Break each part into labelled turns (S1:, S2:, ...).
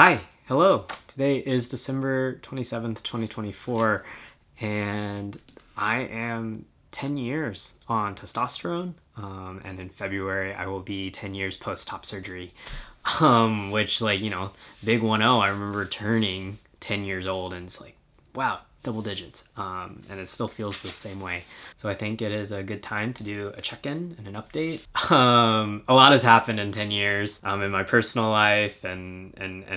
S1: Hi, hello. Today is December 27th, 2024, and I am 10 years on testosterone. And in February, I will be 10 years post top surgery, which, big 1-0. I remember turning 10 years old, and it's like, wow, double digits. And it still feels the same way. So I think it is a good time to do a check-in and an update. A lot has happened in 10 years in my personal life and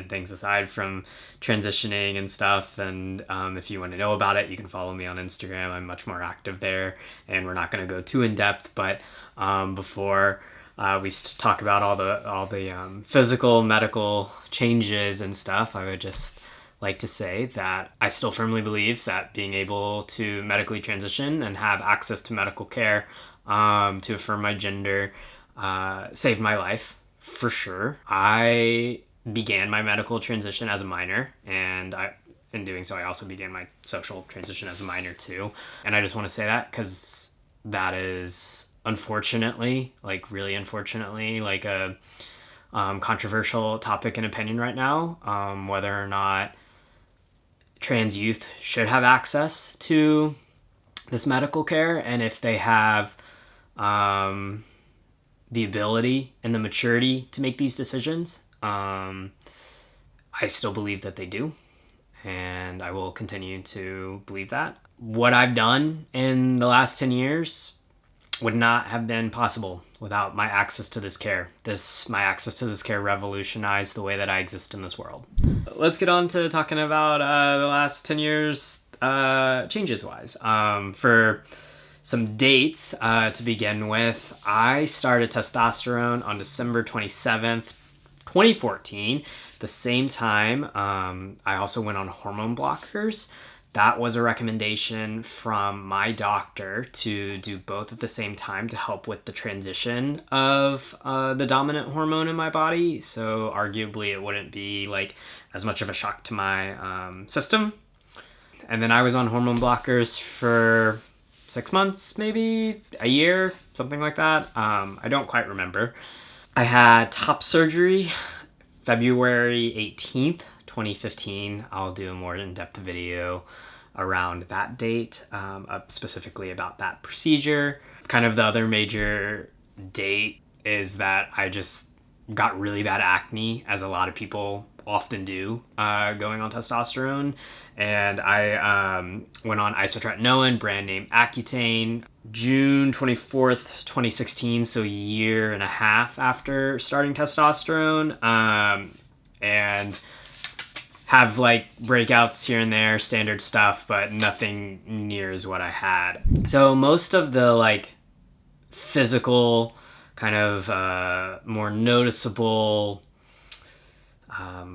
S1: things aside from transitioning and stuff. And if you want to know about it, you can follow me on Instagram. I'm much more active there, and we're not going to go too in depth. But before we talk about all the physical, medical changes and stuff, I would just like to say that I still firmly believe that being able to medically transition and have access to medical care to affirm my gender saved my life, for sure. I began my medical transition as a minor, and in doing so, I also began my social transition as a minor too. And I just want to say that because that is unfortunately, really unfortunately, a controversial topic and opinion right now, whether or not trans youth should have access to this medical care, and if they have the ability and the maturity to make these decisions. I still believe that they do, and I will continue to believe that. What I've done in the last 10 years would not have been possible without my access to this care. My access to this care revolutionized the way that I exist in this world. Let's get on to talking about the last 10 years changes-wise. For some dates to begin with, I started testosterone on December 27th, 2014. The same time, I also went on hormone blockers. That was a recommendation from my doctor to do both at the same time to help with the transition of the dominant hormone in my body. So arguably it wouldn't be as much of a shock to my system. And then I was on hormone blockers for 6 months, maybe a year, something like that. I don't quite remember. I had top surgery February 18th, 2015. I'll do a more in-depth video around that date, specifically about that procedure. Kind of the other major date is that I just got really bad acne, as a lot of people often do going on testosterone. And I went on isotretinoin, brand name Accutane, June 24th, 2016, so a year and a half after starting testosterone. And have breakouts here and there, standard stuff, but nothing near as what I had. So most of the physical kind of more noticeable, I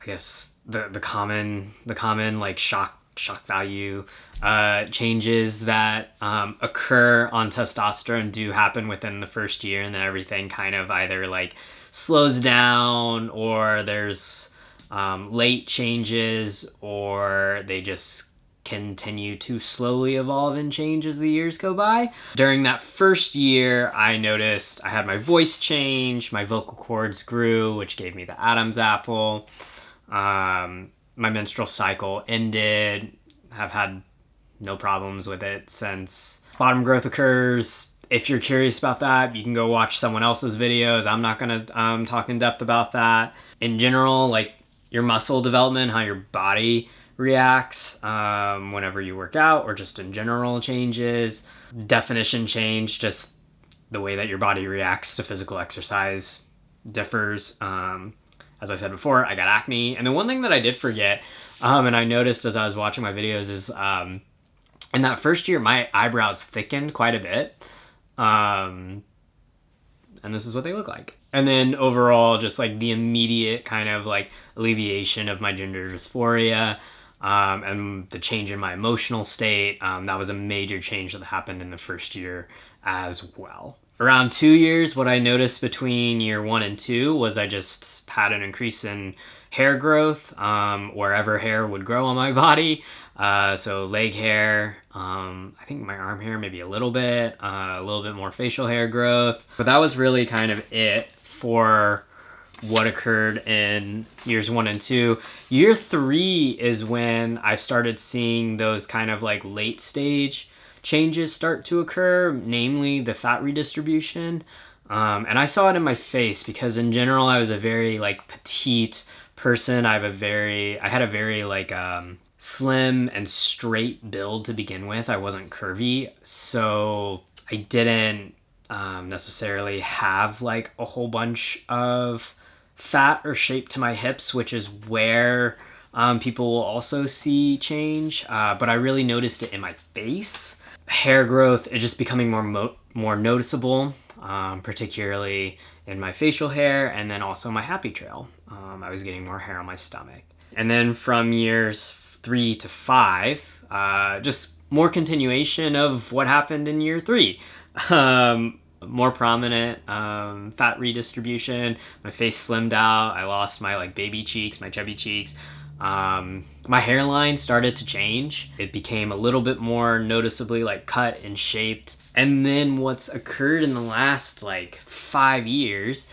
S1: guess the common shock value changes that occur on testosterone do happen within the first year, and then everything kind of either slows down, or there's late changes, or they just continue to slowly evolve and change as the years go by. During that first year, I noticed I had my voice change, my vocal cords grew, which gave me the Adam's apple. My menstrual cycle ended. Have had no problems with it since. Bottom growth occurs. If you're curious about that, you can go watch someone else's videos. I'm not going to talk in depth about that. In general, your muscle development, how your body reacts whenever you work out, or just in general changes. Definition change, just the way that your body reacts to physical exercise differs. As I said before, I got acne. And the one thing that I did forget, and I noticed as I was watching my videos, is in that first year, my eyebrows thickened quite a bit. And this is what they look like. And then overall, just the immediate kind of alleviation of my gender dysphoria, and the change in my emotional state. That was a major change that happened in the first year as well. Around 2 years, what I noticed between year 1 and 2 was I just had an increase in hair growth, wherever hair would grow on my body. So leg hair, I think my arm hair, maybe a little bit more facial hair growth. But that was really kind of it for what occurred in years 1 and 2. Year 3 is when I started seeing those kind of like late stage changes start to occur, namely the fat redistribution. And I saw it in my face because in general I was a very like petite person. I had a very like slim and straight build to begin with. I wasn't curvy, so I didn't necessarily have like a whole bunch of fat or shape to my hips, which is where people will also see change. But I really noticed it in my face. Hair growth is just becoming more noticeable, particularly in my facial hair, and then also my happy trail. I was getting more hair on my stomach. And then from years 3 to 5, just more continuation of what happened in year 3. More prominent fat redistribution. My face slimmed out. I lost my like baby cheeks, my chubby cheeks. My hairline started to change. It became a little bit more noticeably like cut and shaped. And then what's occurred in the last like 5 years,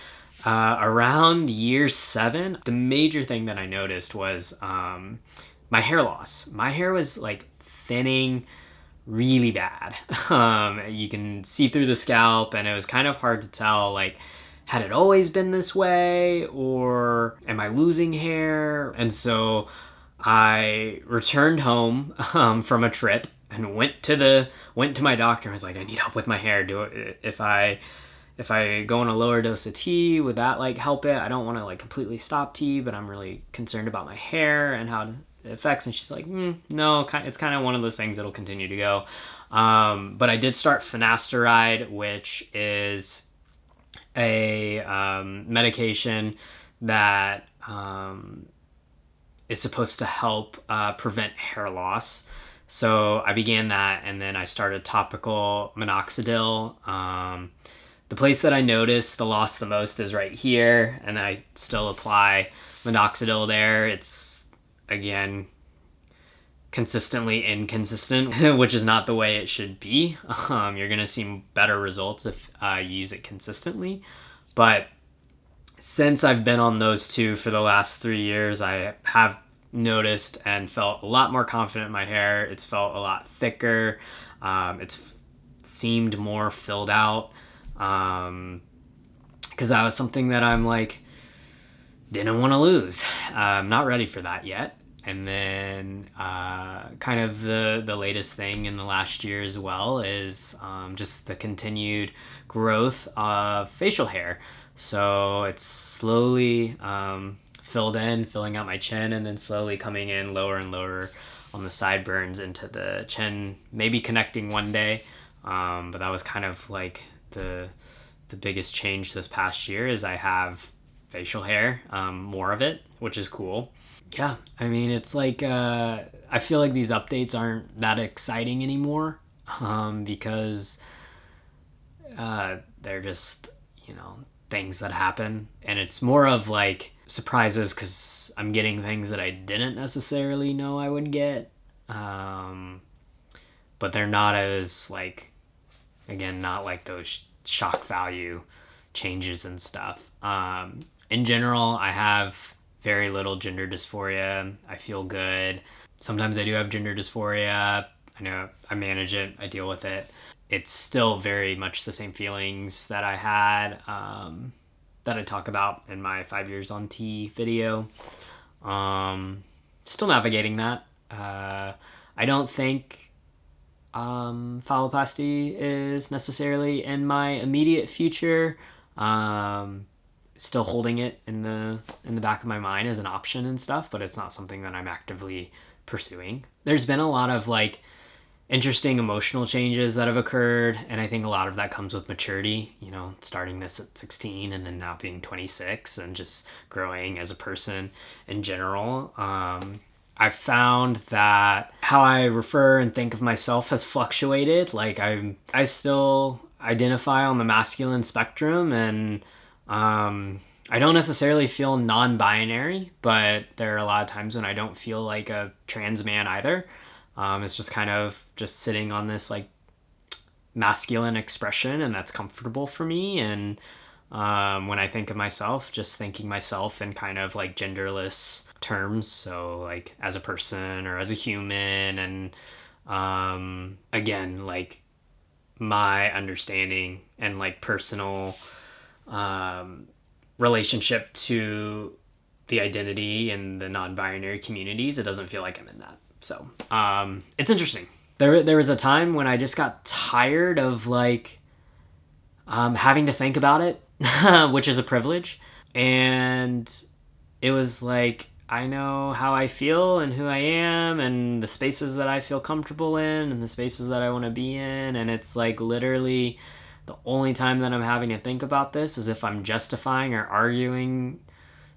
S1: around year 7, the major thing that I noticed was my hair loss. My hair was like thinning really bad. You can see through the scalp, and it was kind of hard to tell, like, had it always been this way, or am I losing hair? And so I returned home from a trip and went to my doctor and was like, I need help with my hair. If I go on a lower dose of tea, would that like help it? I don't want to like completely stop tea, but I'm really concerned about my hair and how it affects. And she's like, no, it's kind of one of those things that'll continue to go. But I did start finasteride, which is a medication that is supposed to help prevent hair loss. So I began that, and then I started topical minoxidil. The place that I noticed the loss the most is right here, and I still apply minoxidil there. It's, again, consistently inconsistent, which is not the way it should be. You're going to see better results if you use it consistently. But since I've been on those two for the last 3 years, I have noticed and felt a lot more confident in my hair. It's felt a lot thicker. It's seemed more filled out. Because that was something that I'm like, didn't want to lose. I'm not ready for that yet. And then kind of the latest thing in the last year as well is just the continued growth of facial hair. So it's slowly filling out my chin, and then slowly coming in lower and lower on the sideburns into the chin, maybe connecting one day. But that was kind of like the biggest change this past year is I have facial hair, more of it, which is cool. Yeah, I mean, it's like, I feel like these updates aren't that exciting anymore, because they're just, things that happen. And it's more of like surprises because I'm getting things that I didn't necessarily know I would get. But they're not as like, again, not like those shock value changes and stuff. In general, I have very little gender dysphoria. I feel good. Sometimes I do have gender dysphoria. I know I manage it. I deal with it. It's still very much the same feelings that I had, that I talk about in my 5 years on T video. Still navigating that. I don't think phalloplasty is necessarily in my immediate future. Still holding it in the back of my mind as an option and stuff, but it's not something that I'm actively pursuing. There's been a lot of like interesting emotional changes that have occurred, and I think a lot of that comes with maturity, starting this at 16 and then now being 26 and just growing as a person in general. I've found that how I refer and think of myself has fluctuated. Like I still identify on the masculine spectrum, and I don't necessarily feel non-binary, but there are a lot of times when I don't feel like a trans man either. It's just kind of just sitting on this like masculine expression, and that's comfortable for me. And when I think of myself, just thinking myself in kind of like genderless terms. So like as a person or as a human. And again, like my understanding and like personal relationship to the identity and the non-binary communities, it doesn't feel like I'm in that. So it's interesting. There was a time when I just got tired of like having to think about it, which is a privilege. And it was like, I know how I feel and who I am and the spaces that I feel comfortable in and the spaces that I want to be in. And it's like literally the only time that I'm having to think about this is if I'm justifying or arguing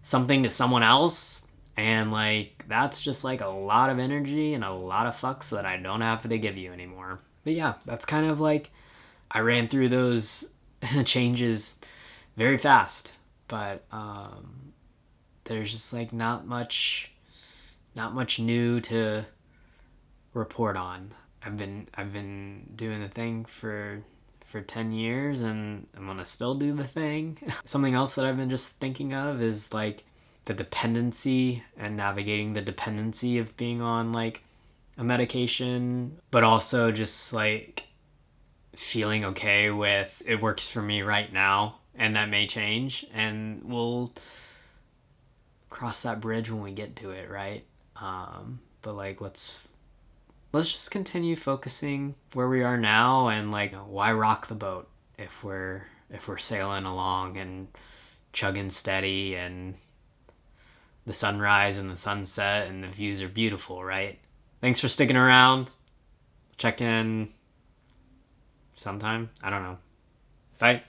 S1: something to someone else. And like, that's just like a lot of energy and a lot of fucks that I don't have to give you anymore. But yeah, that's kind of like, I ran through those changes very fast. But there's just like not much new to report on. I've been doing the thing for 10 years and I'm gonna still do the thing. Something else that I've been just thinking of is like the dependency and navigating the dependency of being on like a medication, but also just like feeling okay with it works for me right now and that may change and we'll cross that bridge when we get to it, right? But like let's just continue focusing where we are now and like why rock the boat if we're sailing along and chugging steady and the sunrise and the sunset and the views are beautiful, right? Thanks for sticking around. Check in sometime. I don't know. Bye.